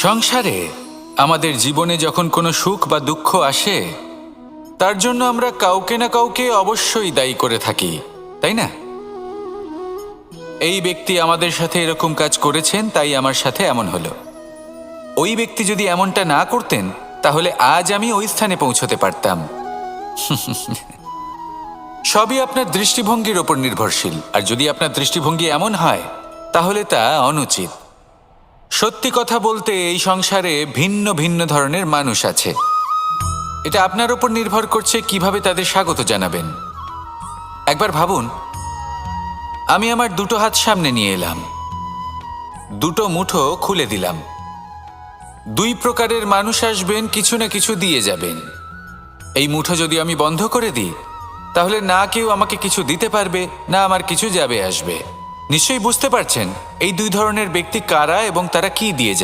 সংসারে আমাদের জীবনে যখন কোনো সুখ বা দুঃখ আসে তার জন্য আমরা কাউকে না কাউকে অবশ্যই দায়ী করে থাকি, তাই না? এই ব্যক্তি আমাদের সাথে এরকম কাজ করেছেন তাই আমার সাথে এমন হলো। ওই ব্যক্তি যদি এমনটা না করতেন তাহলে আজ আমি ওই স্থানে পৌঁছতে পারতাম। সবই আপনার দৃষ্টিভঙ্গির ওপর নির্ভরশীল, আর যদি আপনার দৃষ্টিভঙ্গি এমন হয় তাহলে তা অনুচিত। সত্যি কথা বলতে এই সংসারে ভিন্ন ভিন্ন ধরনের মানুষ আছে। এটা আপনার ওপর নির্ভর করছে কিভাবে তাদের স্বাগত জানাবেন। একবার ভাবুন, আমি আমার দুটো হাত সামনে নিয়ে এলাম, দুটো মুঠো খুলে দিলাম। দুই প্রকারের মানুষ আসবেন, কিছু না কিছু দিয়ে যাবেন। এই মুঠো যদি আমি বন্ধ করে দিই তাহলে না কেউ আমাকে কিছু দিতে পারবে, না আমার কিছু যাবে আসবে। নিশ্চয়ই বুঝতে পারছেন এই দুই ধরনের ব্যক্তি কারা এবং তারা কি দিয়ে যায়।